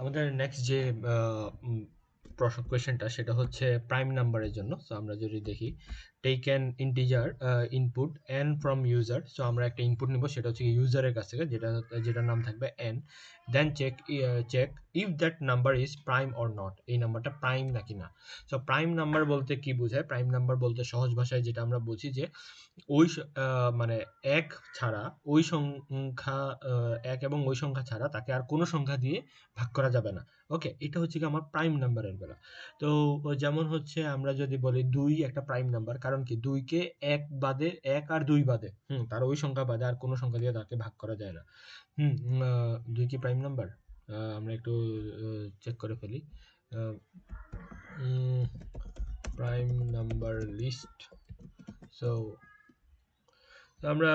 আমাদের নেক্সট যে কোয়েশ্চেনটা সেটা হচ্ছে প্রাইম নাম্বারের জন্য। সো আমরা যদি দেখি take an integer input n from user. So আমরা একটা ইনপুট নিব, সেটা হচ্ছে ইউজারের কাছ থেকে, যেটার নাম থাকবে n. Then check if that number is prime or not, এই নাম্বারটা প্রাইম নাকি না। সো প্রাইম নাম্বার বলতে কি বোঝায়? প্রাইম নাম্বার বলতে সহজ ভাষায় যেটা আমরা বুঝি যে ওই মানে এক ছাড়া ওই সংখ্যা, এক এবং ওই সংখ্যা ছাড়া তাকে আর কোনো সংখ্যা দিয়ে ভাগ করা যাবে না। ওকে, এটা হচ্ছে কি আমার প্রাইম নাম্বারের বেলা। তো যেমন হচ্ছে আমরা যদি বলি ২ একটা প্রাইম নাম্বার, কারণ কি ২ কে ১ বাদে, ১ আর ২ বাদে, তার ওই সংখ্যা বাদে আর কোনো সংখ্যা দিয়ে তাকে ভাগ করা যায় না। ২ কি প্রাইম নাম্বার? আমরা একটু চেক করে ফেলি। Prime number list. সো আমরা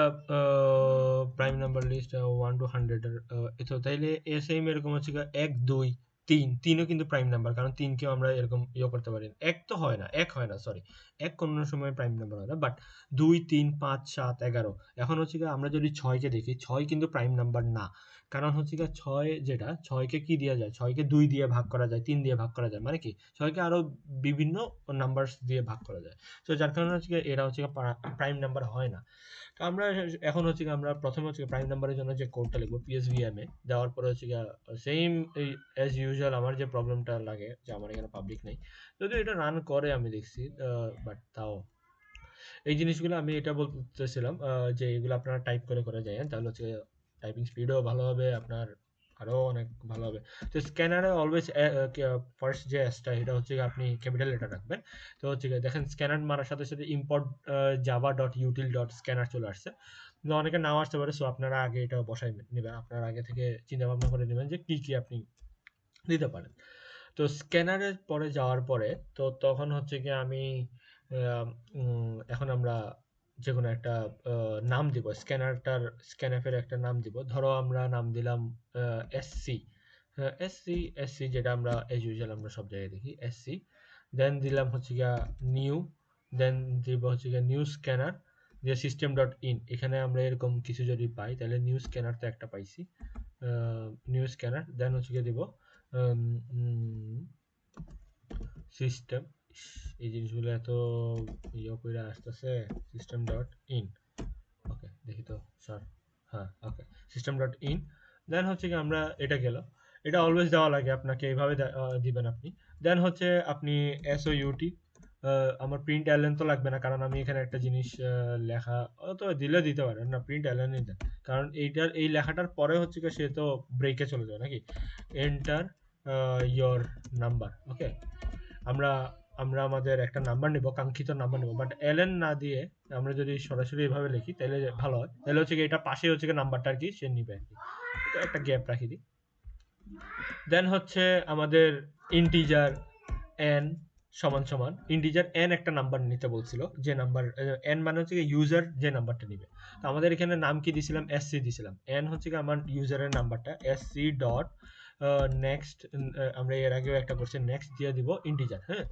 প্রাইম নাম্বার লিস্ট 1 to 100 এর তো তাইলে সেম এরকম হচ্ছে ১ ২ ৩ ৩ও কিন্তু প্রাইম নাম্বার, কারণ ৩ কেও আমরা এরকম করতে পারি। ১ তো হয় না, ১ হয় না, সরি। ১ কোনো সময় প্রাইম নাম্বার হয় না। বাট ২ ৩ ৫ ৭ ১১, এখন হচ্ছে আমরা যদি ৬ কে দেখি, ৬ কিন্তু প্রাইম নাম্বার না। কারণ হচ্ছে ৬ যেটা, 6 কে কি দেয়া যায়? 6 কে ২ দিয়ে ভাগ করা যায়, ৩ দিয়ে ভাগ করা যায়। মানে কি ৬ কে আরো বিভিন্ন নাম্বারস দিয়ে ভাগ করা যায়। তো যার কারণে হচ্ছে এরা হচ্ছে প্রাইম নাম্বার হয় না। তো আমরা এখন হচ্ছে আমরা প্রথমে হচ্ছে প্রাইম নাম্বারের জন্য যে কোডটা লিখবো PSVM এ, দেওয়ার পরে হচ্ছে সেম এই অ্যাজ ইউজুয়াল আমার যে প্রবলেমটা লাগে যে আমার এখানে পাবলিক নেই, যদিও এটা রান করে আমি দেখছি, বাট তাও এই জিনিসগুলো আমি এটা বলতেছিলাম যে এগুলো আপনারা টাইপ করে করে যায়, তাহলে হচ্ছে টাইপিং স্পিডও ভালো হবে আপনার, আরো অনেক ভালো হবে। তো স্ক্যানারে অলওয়েজ ফার্স্ট যে এসটা, এটা হচ্ছে আপনি ক্যাপিটাল লেটার রাখবেন। তো হচ্ছে দেখেন স্ক্যানার মারার সাথে সাথে import Java dot util dot scanner চলে আসছে। কিন্তু অনেকে নাও আসতে পারে, সো আপনারা আগে এটা বসাই নেবেন, আপনারা আগে থেকে চিন্তা ভাবনা করে নেবেন যে কি কি আপনি দিতে পারেন। তো স্ক্যানারের পরে যাওয়ার পরে তো তখন হচ্ছে গিয়ে আমি এখন আমরা যেকোনো একটা নাম দিব, স্ক্যানএফের একটা নাম দিব। ধরো আমরা নাম দিলাম এসসি। এসসি যেটা আমরা এজ ইউজুয়াল আমরা সব জায়গায় দেখি এসসি। দেন দিলাম হচ্ছে গিয়া নিউ। দেন দিব হচ্ছে গিয়া নিউ স্ক্যানার, যে সিস্টেম ডট ইন। এখানে আমরা এরকম কিছু যদি পাই তাহলে নিউ স্ক্যানার তো একটা পাইছি, নিউ স্ক্যানার। দেন হচ্ছে গিয়ে দিব সিস্টেম। এই জিনিসগুলো এত করে আসতেছে, সিস্টেম ডট ইন। ওকে, দেখি তো স্যার। হ্যাঁ, ওকে, সিস্টেম ডট ইন। দেন হচ্ছে কি আমরা এটা গেল, এটা অলওয়েজ দেওয়া লাগে আপনাকে, এইভাবে দিবেন আপনি। দেন হচ্ছে আপনি SOUT। আমার প্রিন্ট এলএন তো লাগবে না, কারণ আমি এখানে একটা জিনিস লেখা, তো দিলে দিতে পারেন না, প্রিন্ট এলএনই দেন, কারণ এই লেখাটার পরে হচ্ছে কি সে তো ব্রেকে চলে যাবে নাকি। Enter your number. ওকে, আমরা আমরা আমাদের একটা নাম্বার নিব, কাঙ্ক্ষিত নাম্বার নিব, বাট এলএন না দিয়ে আমরা যদি সরাসরি এভাবে লিখি তাহলে ভালো হয়। তাহলে হচ্ছে কি এটা পাশে হচ্ছে কি নাম্বারটা আর কি সে নিবে আর কি। এটা একটা গ্যাপ রাখি দিই। দেন হচ্ছে আমাদের ইন্টিজার এন সমান সমান, ইন্টিজার এন একটা নাম্বার নিতে বলছিল, যে নাম্বার এন মানে হচ্ছে ইউজার যে নাম্বারটা নিবে। তো আমাদের এখানে নাম কি দিছিলাম? এসসি দিছিলাম। এন হচ্ছে কি আমার ইউজারের নাম্বারটা, এসসি ডট নেক্সট। আমরা এর আগেও একটা করছি, নেক্সট দিয়ে দিব ইন্টিজার, হ্যাঁ,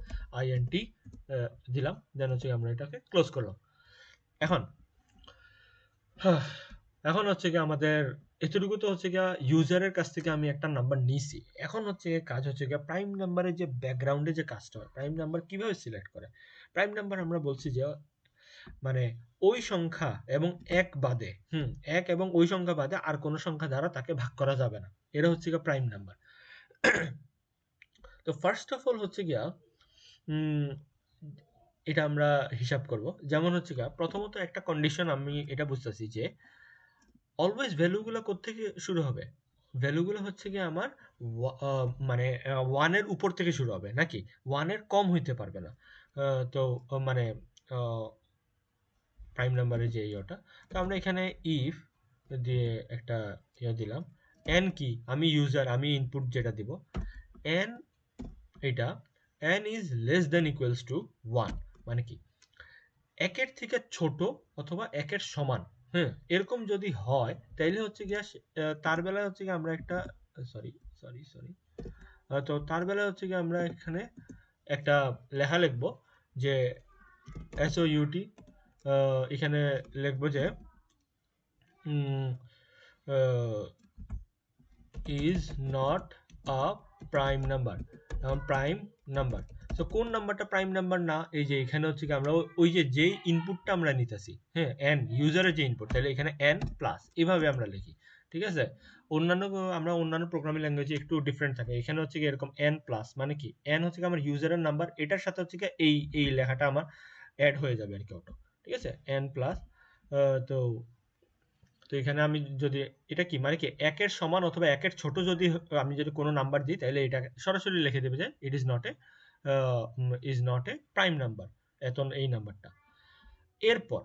INT দিলাম। দেন হচ্ছে আমরা এটাকে ক্লোজ করলাম। এখন এখন হচ্ছে কি আমাদের এতটুকু তো হচ্ছে গিয়া ইউজারের কাছ থেকে আমি একটা নাম্বার নিছি। এখন হচ্ছে কাজ হচ্ছে গিয়া প্রাইম নাম্বারের যে ব্যাকগ্রাউন্ডে যে কাজটা হয়, প্রাইম নাম্বার কিভাবে সিলেক্ট করে? প্রাইম নাম্বার আমরা বলছি যে মানে ওই সংখ্যা এবং এক বাদে, এক এবং ওই সংখ্যা বাদে আর কোনো সংখ্যা দ্বারা তাকে ভাগ করা যাবে না। এটা হচ্ছে গিয়া প্রাইম নাম্বার। তো ফার্স্ট অফ অল হচ্ছে গিয়া উম এটা আমরা হিসাব করব। যেমন হচ্ছে গিয়া প্রথমত একটা কন্ডিশন আমি এটা বুঝতেছি যে অলওয়েজ ভ্যালুগুলো কোত্থেকে শুরু হবে? ভ্যালুগুলো হচ্ছে গিয়ে আমার মানে 1 এর উপর থেকে শুরু হবে নাকি? 1 এর কম হইতে পারবে না। তো মানে আ প্রাইম নাম্বারের যে ইয়েটা। তো আমরা এখানে ইফ দিয়ে একটা দিলাম। n কি? আমি ইউজার, আমি ইনপুট যেটা দিব। n এটা n is less than equals to 1, মানে কি? ১ এর থেকে ছোট অথবা ১ এর সমান, এরকম যদি হয় তাইলে হচ্ছে গিয়া তার বেলায় হচ্ছে গিয়ে আমরা একটা সরি, সরি, সরি। তো তার বেলায় হচ্ছে গিয়ে আমরা এখানে একটা লেখা লিখবো যে SOUT, এখানে লিখবো যে is not a prime number, এখন প্রাইম নাম্বার। সো কোন নাম্বারটা প্রাইম নাম্বার না, এই যে এখানে হচ্ছে কি আমরা ওই যে যেই ইনপুটটা আমরা নিতেছি, হ্যাঁ n ইউজারের যে ইনপুট, তাহলে এখানে n প্লাস এভাবে আমরা লিখি, ঠিক আছে। অন্যান্য আমরা অন্যান্য প্রোগ্রামিং ল্যাঙ্গুয়েজে একটু ডিফারেন্ট থাকে, এখানে হচ্ছে কি এরকম n প্লাস, মানে কি n হচ্ছে কি আমার ইউজারের নাম্বার, এটার সাথে হচ্ছে কি এই লেখাটা আমার অ্যাড হয়ে যাবে আর কি অটো, ঠিক আছে, n প্লাস। তো তো এখানে আমি যদি এটা কি মানে কি একের সমান অথবা একের ছোট যদি আমি যদি কোনো নাম্বার দিই, তাহলে এটা সরাসরি লিখে দেবে যে it is not a prime number, এত এই নাম্বারটা। এরপর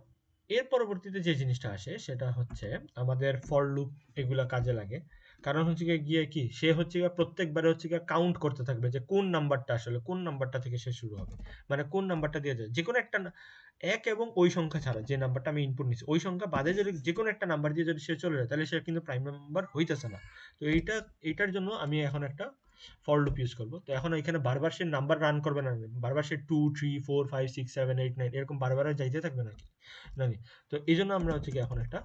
এর পরবর্তীতে যে জিনিসটা আসে সেটা হচ্ছে আমাদের ফর লুপ, এগুলা কাজে লাগে। কারণ হচ্ছে গিয়ে কি সে হচ্ছে গিয়ে প্রত্যেকবারে হচ্ছে গিয়ে কাউন্ট করতে থাকবে যে কোন নাম্বারটা আসলে কোন নাম্বারটা থেকে সে শুরু হবে, মানে কোন নাম্বারটা দিয়ে যায় যে কোনো একটা এক এবং ওই সংখ্যা ছাড়া যে নাম্বারটা আমি ইনপুট নিচ্ছি ওই সংখ্যা বাদে যদি যে কোনো একটা নাম্বার দিয়ে যদি সে চলে যায়, তাহলে সে কিন্তু প্রাইম নাম্বার হইতেছে না। তো এইটার জন্য আমি এখন একটা ফর লুপ ইউজ করব। তো এখন এখানে বারবার সে নাম্বার রান করবে না, বারবার সে 2 3 4 5 6 7 8 9 এরকম বারবার যাইতে থাকবে নাকি নাকি। তো এই জন্য আমরা হচ্ছে কি এখন একটা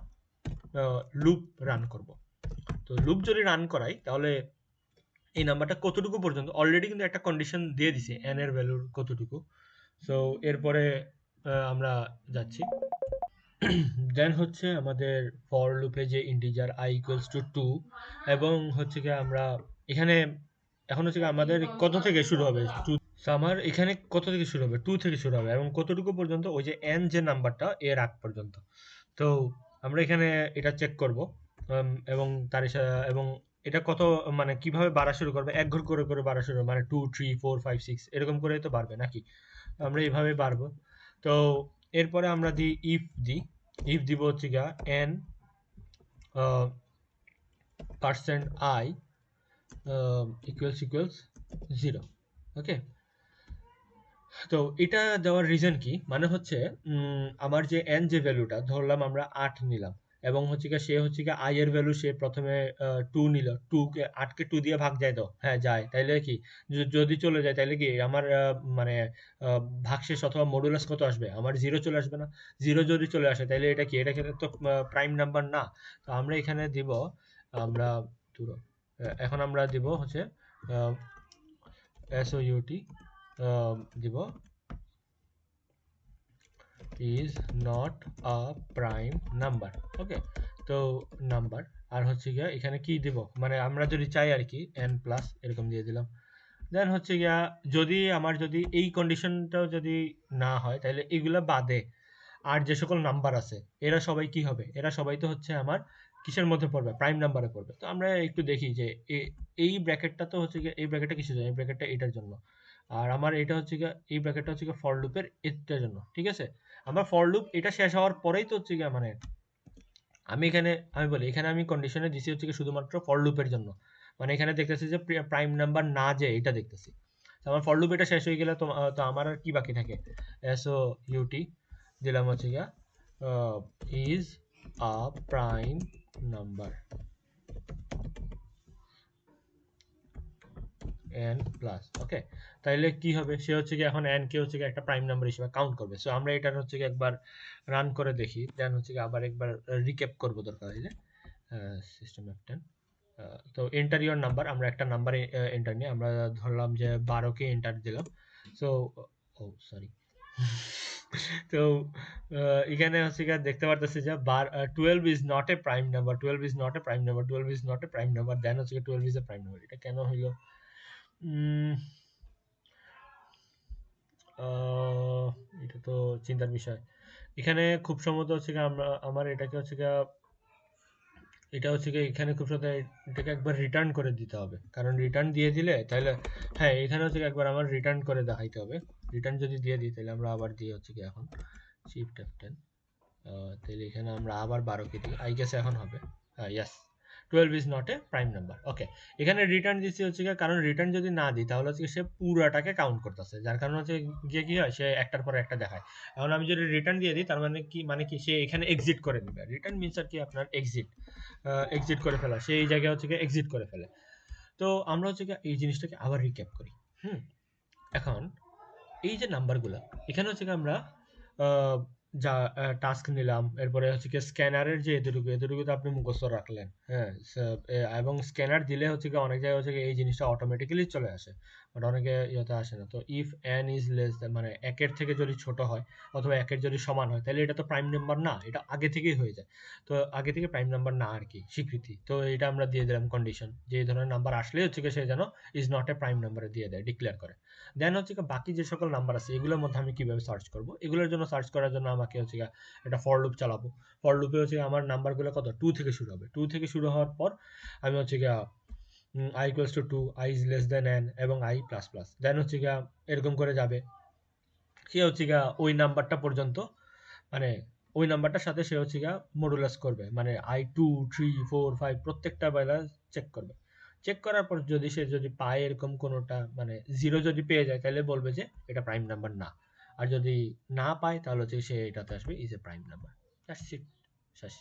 লুপ রান করব। তো লুপ যদি রান করাই, তাহলে এই নাম্বারটা কতটুকু পর্যন্ত, অলরেডি কিন্তু একটা কন্ডিশন দিয়ে দিছে n এর ভ্যালুর কতটুকু। সো এরপরে আমরা যাচ্ছি। দেন হচ্ছে আমাদের ফর লুপে যে ইন্টিজার i ইকুয়ালস টু 2, এবং হচ্ছে কি আমরা এখানে এখন হচ্ছে কি আমাদের কত থেকে শুরু হবে 2। সো আমার এখানে কত থেকে শুরু হবে 2 থেকে শুরু হবে, এবং কতটুকু পর্যন্ত, ওই যে n যে নাম্বারটা এর আগ পর্যন্ত। তো আমরা এখানে এটা চেক করব, এবং এবং এটা কত, মানে কিভাবে বাড়া শুরু করবে, এক ঘর করে করে বাড়া শুরু, মানে 2 3 4 5 6 এরকম করে তো বাড়বে নাকি। আমরা এইভাবে বাড়বো। তো এরপরে আমরা ইফ দিব হচ্ছে গিয়া n পার্সেন্ট i ইকুয়ালস 0। ওকে, তো এটা দেওয়ার রিজন কি, মানে হচ্ছে আমার যে n যে ভ্যালুটা ধরলাম আমরা 8 নিলাম, এবং হচ্ছে কি সে হচ্ছে কি i এর ভ্যালু সে প্রথমে 2 নিল, 2 কে 8 কে 2 দিয়ে ভাগ যায়, দাও হ্যাঁ যায়, তাইলে কি যদি চলে যায় তাইলে কি আমার মানে ভাগশেষ অথবা মডুলাস কত আসবে, আমার 0 চলে আসবে না। 0 যদি চলে আসে তাইলে এটা কি, এটা কিন্তু তো প্রাইম নাম্বার না। তো আমরা এখানে দিব, আমরা এখন আমরা দিব হচ্ছে SOUT দিব is not a prime number। ওকে, তো নাম্বার, আর হচ্ছে গিয়া এখানে কি দিব, মানে আমরা যদি চাই আর কি n প্লাস এরকম দিয়ে দিলাম। দেন হচ্ছে গিয়া যদি এই কন্ডিশনটাও যদি না হয়, তাহলে এগুলা বাদে আর যে সকল নাম্বার আছে এরা সবাই কি হবে, এরা সবাই তো হচ্ছে আমার কিসের মধ্যে পড়বে, প্রাইম নাম্বারে পড়বে। তো আমরা একটু দেখি যে এই ব্র্যাকেটটা তো হচ্ছে গিয়ে, এই ব্র্যাকেটটা কিসের জন্য, এই ব্র্যাকেটটা এটার জন্য, আর আমার এটা হচ্ছে গিয়ে এই ব্র্যাকেটটা হচ্ছে গিয়ে ফর লুপের এটার জন্য, ঠিক আছে। আমার ফর লুপ এটা শেষ হওয়ার পরেই তো হচ্ছে গিয়ে মানে আমি বলি এখানে আমি কন্ডিশনে দিছি হচ্ছে কি শুধুমাত্র ফর লুপের জন্য, মানে এখানে দেখতেছি যে প্রাইম নাম্বার না, যে এটা দেখতেছি। তো আমার ফর লুপ এটা শেষ হয়ে গেলে তো আমার আর কি বাকি থাকে, এসও ইউটি দিলাম হচ্ছে গিয়া is a prime number n plus. Okay, তাইলে কি হবে, সে হচ্ছে কি এখন n কে হচ্ছে কি একটা প্রাইম নাম্বার হিসেবে কাউন্ট করবে। সো আমরা এটার হচ্ছে কি একবার রান করে দেখি, দেন হচ্ছে কি আবার একবার রিক্যাপ করব দরকার হইলে। সিস্টেম F10, তো এন্টার ইওর নাম্বার, আমরা একটা নাম্বার এন্টার নিয়ে আমরা ধরলাম যে 12 কে এন্টার দিলাম। সো ও সরি তো এখানে হচ্ছে গিয়ে দেখতে পারতেছি যে 12 is not a prime number, 12 is not a prime number, 12 is not a prime number, then হচ্ছে 12 ইজ এ প্রাইম নাম্বার। এটা কেন হইলো, এটা তো চিন্তার বিষয়। এখানে খুব সম্ভবত হচ্ছে গিয়ে আমার এটাকে হচ্ছে গিয়ে এটা হচ্ছে গিয়ে এখানে খুব সম্ভবত এটাকে একবার রিটার্ন করে দিতে হবে, কারণ রিটার্ন দিয়ে দিলে তাহলে, হ্যাঁ এখানে হচ্ছে গিয়ে একবার আমার রিটার্ন করে দেখাইতে হবে। রিটার্ন যদি দিয়ে দিই তাহলে আমরা আবার দিয়ে হচ্ছে গিয়ে এখন শিফট F10, তাহলে এখানে আমরা আবার 12 কে দিই, আই গেস এখন হবে। Yes, 12 is not a prime number. Okay, এখানে রিটার্ন দিচ্ছি হচ্ছে গিয়ে, কারণ রিটার্ন যদি না দিই তাহলে হচ্ছে সে পুরাটাকে কাউন্ট করতেছে, যার কারণে হচ্ছে গিয়ে কি হয় সে একটার পর একটা দেখায়। এখন আমি যদি রিটার্ন দিয়ে দিই তার মানে কি সে এখানে এক্সিট করে নেবে। রিটার্ন মিনস আর কি আপনার এক্সিট করে ফেলা, সে এই জায়গায় হচ্ছে গিয়ে এক্সিট করে ফেলে। তো আমরা হচ্ছে গিয়ে এই জিনিসটাকে আবার রিক্যাপ করি। এখন এই যে নাম্বারগুলো এখানে হচ্ছে গিয়ে আমরা যা টাস্ক নিলাম, এরপরে হচ্ছে কি স্ক্যানারের যে এতটুকু তো আপনি মুখস্থ রাখলেন, হ্যাঁ, এবং স্ক্যানার দিলে হচ্ছে কি অনেক জায়গায় হচ্ছে কি এই জিনিসটা অটোমেটিক্যালি চলে আসে, বাট অনেকে ইয়েতে আসে না। তো ইফ এন ইজ লেস মানে একের থেকে যদি ছোট হয় অথবা একের যদি সমান হয়, তাহলে এটা তো প্রাইম নাম্বার না, এটা আগে থেকেই হয়ে যায়। তো আগে থেকে প্রাইম নাম্বার না আর কি, স্বীকৃতি। তো এটা আমরা দিয়ে দিলাম কন্ডিশন, যে এই ধরনের নাম্বার আসলে হচ্ছে কি সে যেন ইজ নট এ প্রাইম নাম্বারে দিয়ে দেয়, ডিক্লেয়ার করে। দেন হচ্ছে কি বাকি যে সকল নাম্বার আছে এগুলোর মধ্যে আমি কিভাবে সার্চ করব, এগুলোর জন্য সার্চ করার জন্য আমাকে হচ্ছে গিয়ে একটা ফর লুপ চালাবো। ফর লুপে হচ্ছে আমার নাম্বারগুলো কত, 2 থেকে শুরু হবে। 2 থেকে শুরু হওয়ার পর আমি হচ্ছে গিয়ে i equals to 2, i is less than n এবং i প্লাস প্লাস, দেন হচ্ছে গিয়ে এরকম করে যাবে। সে হচ্ছে গিয়ে ওই নাম্বারটা পর্যন্ত, মানে ওই নাম্বারটার সাথে সে হচ্ছে গিয়ে মডুলাস করবে, মানে i 2 3 4 5 প্রত্যেকটা বেলা চেক করবে। চেক করার পর যদি সে যদি পায় এরকম কোনোটা, মানে জিরো যদি পেয়ে যায়, তাহলে বলবে যে এটা প্রাইম নাম্বার না। আর যদি না পায় তাহলে হচ্ছে সে এটাতে আসবে ইজ এ প্রাইম নাম্বার। শেষ।